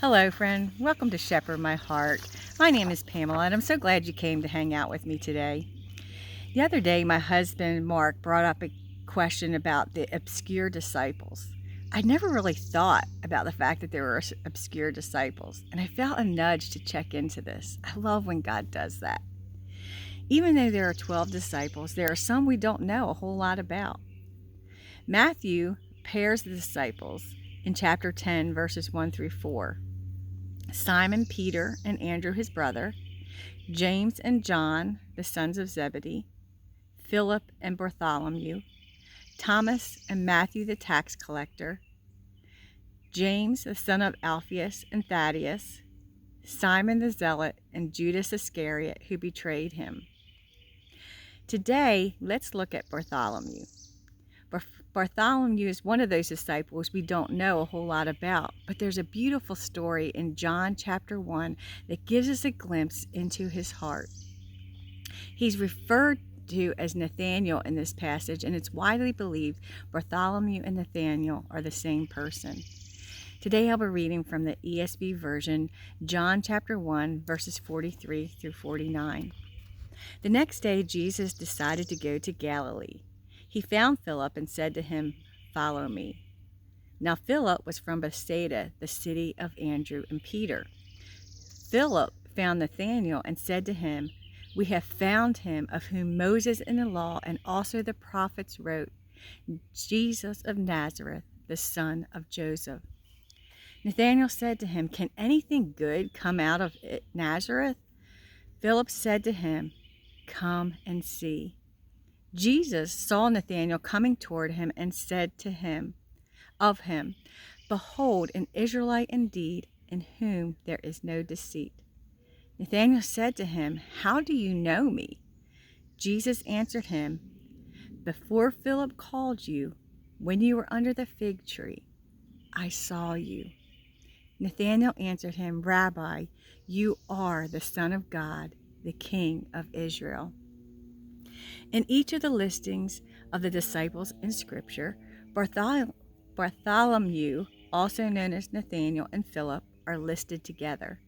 Hello, friend. Welcome to Shepherd My Heart. My name is Pamela, and I'm so glad you came to hang out with me today. The other day, my husband, Mark, brought up a question about the obscure disciples. I'd never really thought about the fact that there were obscure disciples, and I felt a nudge to check into this. I love when God does that. Even though there are 12 disciples, there are some we don't know a whole lot about. Matthew pairs the disciples in chapter 10, verses 1 through 4. Simon Peter and Andrew his brother, James and John, the sons of Zebedee, Philip and Bartholomew, Thomas and Matthew the tax collector, James the son of Alphaeus and Thaddeus, Simon the zealot, and Judas Iscariot who betrayed him. Today, let's look at Bartholomew. Bartholomew is one of those disciples we don't know a whole lot about, but there's a beautiful story in John chapter 1 that gives us a glimpse into his heart. He's referred to as Nathanael in this passage, and it's widely believed Bartholomew and Nathanael are the same person. Today I'll be reading from the ESV version, John chapter 1, verses 43 through 49. The next day, Jesus decided to go to Galilee. He found Philip and said to him, "Follow me." Now Philip was from Bethsaida, the city of Andrew and Peter. Philip found Nathanael and said to him, "We have found him of whom Moses in the law and also the prophets wrote, Jesus of Nazareth, the son of Joseph." Nathanael said to him, "Can anything good come out of Nazareth?" Philip said to him, "Come and see." Jesus saw Nathanael coming toward him and said to him, of him, "Behold, an Israelite indeed, in whom there is no deceit." Nathanael said to him, "How do you know me?" Jesus answered him, "Before Philip called you, when you were under the fig tree, I saw you." Nathanael answered him, "Rabbi, you are the Son of God, the King of Israel." In each of the listings of the disciples in Scripture, Bartholomew, also known as Nathanael, and Philip are listed together.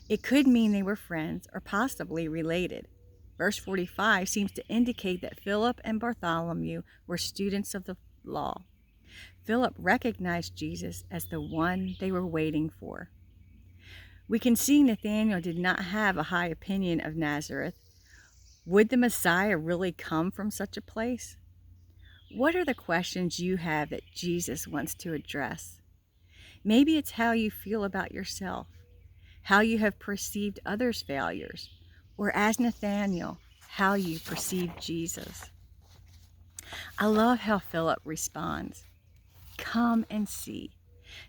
It could mean they were friends or possibly related. Verse 45 seems to indicate that Philip and Bartholomew were students of the law. Philip recognized Jesus as the one they were waiting for. We can see Nathanael did not have a high opinion of Nazareth. Would the Messiah really come from such a place? What are the questions you have that Jesus wants to address? Maybe it's how you feel about yourself, how you have perceived others' failures, or as Nathanael, how you perceive Jesus. I love how Philip responds, "Come and see."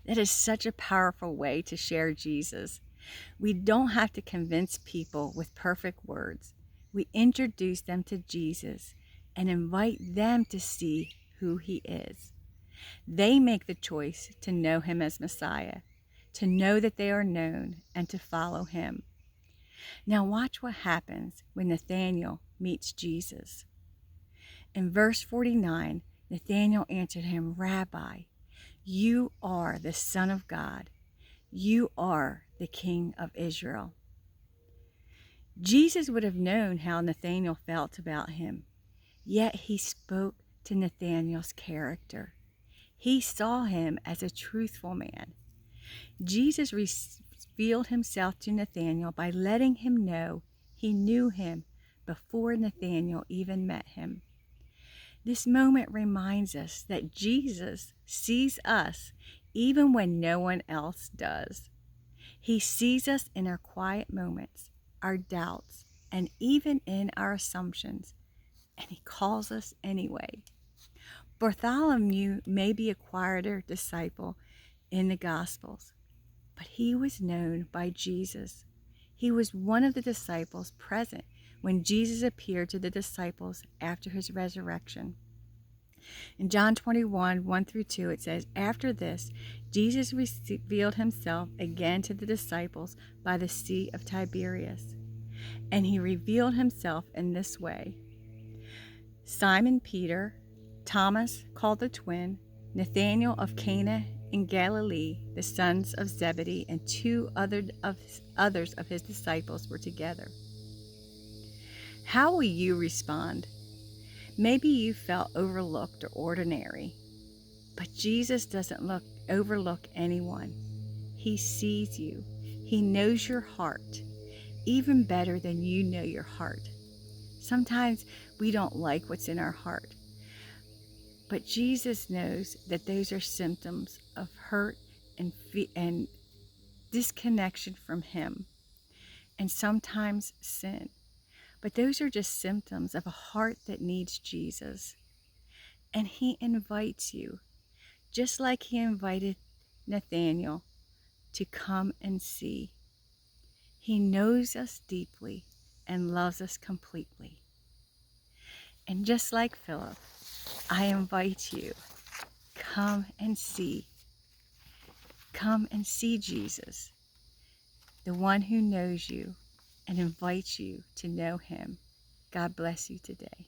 That is such a powerful way to share Jesus. We don't have to convince people with perfect words. We introduce them to Jesus and invite them to see who he is. They make the choice to know him as Messiah, to know that they are known, and to follow him. Now watch what happens when Nathanael meets Jesus. In verse 49, Nathanael answered him, "Rabbi, you are the Son of God. You are the King of Israel." Jesus would have known how Nathanael felt about him, yet he spoke to Nathanael's character. He saw him as a truthful man. Jesus revealed himself to Nathanael by letting him know he knew him before Nathanael even met him. This moment reminds us that Jesus sees us even when no one else does. He sees us in our quiet moments, our doubts, and even in our assumptions, and he calls us anyway. Bartholomew may be a quieter disciple in the Gospels, but he was known by Jesus. He was one of the disciples present when Jesus appeared to the disciples after his resurrection. In John 21, 1 through 2, it says, "After this, Jesus revealed himself again to the disciples by the Sea of Tiberias. And he revealed himself in this way: Simon Peter, Thomas called the twin, Nathanael of Cana in Galilee, the sons of Zebedee and others of his disciples were together. How will you respond? Maybe you felt overlooked or ordinary, but Jesus doesn't overlook anyone. He sees you. He knows your heart, even better than you know your heart. Sometimes we don't like what's in our heart, but Jesus knows that those are symptoms of hurt and disconnection from Him, and sometimes sin. But those are just symptoms of a heart that needs Jesus. And He invites you, just like He invited Nathanael to come and see. He knows us deeply and loves us completely. And just like Philip, I invite you, come and see. Come and see Jesus, the one who knows you and invites you to know Him. God bless you today.